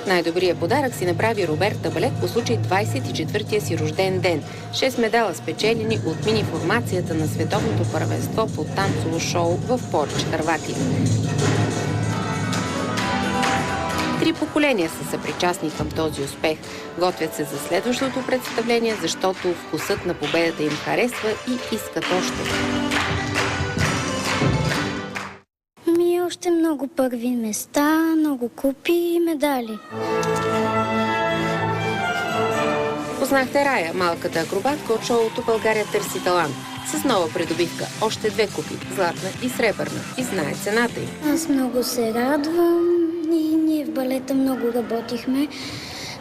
Най-добрият подарък си направи Роберта Балет по случай 24-тия си рожден ден. 6 медала спечелени от мини-формацията на световното първенство по танцово шоу в Порич, Хърватия. 3 поколения са съпричастни към този успех. Готвят се за следващото представление, защото вкусът на победата им харесва и искат още. Още много първи места, много купи и медали. Познахте Рая, малката акробатка от шоуто «България търси талант». С нова придобивка още 2 купи – златна и сребърна, и знае цената им. Аз много се радвам и ние в балета много работихме,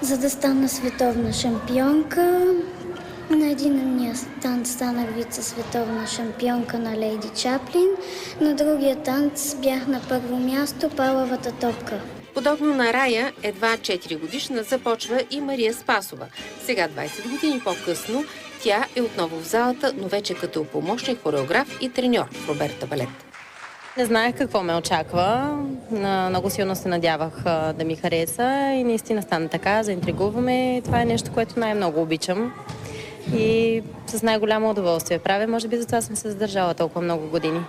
за да стана световна шампионка. На единия танц станах вице-световна шампионка на Лейди Чаплин. На другия танц бях на първо място палавата топка. Подобно на Рая, едва 4 годишна започва и Мария Спасова. Сега, 20 години по-късно, тя е отново в залата, но вече като помощник хореограф и треньор в Роберта Балет. Не знаех какво ме очаква. Много силно се надявах да ми хареса и наистина стана така. Заинтригуваме. Това е нещо, което най-много обичам. И с най-голямо удоволствие правя. Може би затова съм се задържала толкова много години.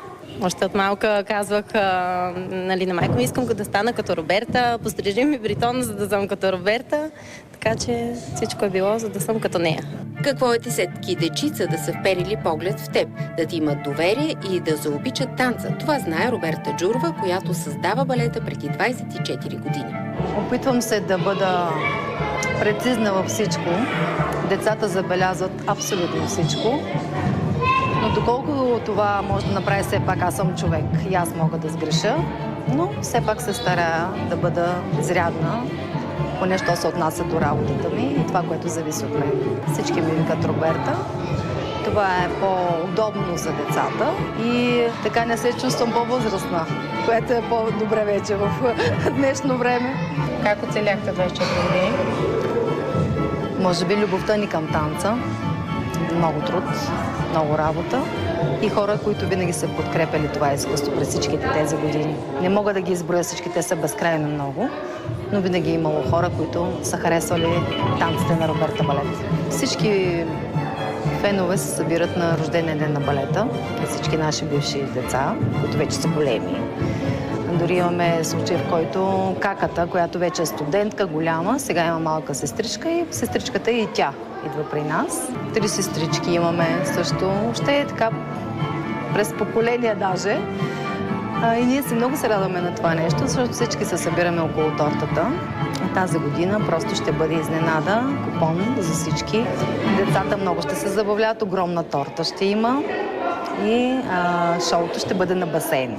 Още от малка казвах на майка ми, искам да стана като Роберта, пострижи ми бритон, за да съм като Роберта. Така че всичко е било, за да съм като нея. Какво е десетки дечица да са вперили поглед в теб, да ти имат доверие и да заобичат танца? Това знае Роберта Джурова, която създава балета преди 24 години. Опитвам се да бъда прецизна във всичко. Децата забелязват абсолютно всичко. Но доколко това може да направи, все пак аз съм човек и аз мога да сгреша, но все пак се старая да бъда изрядна, поне що се отнася до работата ми и това, което зависи от мен. Всички ми викат Роберта. Това е по-удобно за децата и така не се чувствам по-възрастна, което е по-добре вече в днешно време. Как оцеляхте 24 години? Може би любовта ни към танца, много труд, много работа и хора, които винаги са подкрепили това изкуство през всичките тези години. Не мога да ги изброя, всички те са безкрайно много, но винаги е имало хора, които са харесвали танците на Роберта Балет. Всички фенове се събират на рождения ден на балета, всички наши бивши деца, които вече са големи. Дори имаме случай, в който каката, която вече е студентка, голяма, сега има малка сестричка и сестричката и тя идва при нас. 3 сестрички имаме също. Ще е така през поколения даже. И ние много се радваме на това нещо, защото всички се събираме около тортата. Тази година просто ще бъде изненада, купон за всички. Децата много ще се забавляват, огромна торта ще има и шоуто ще бъде на басейн.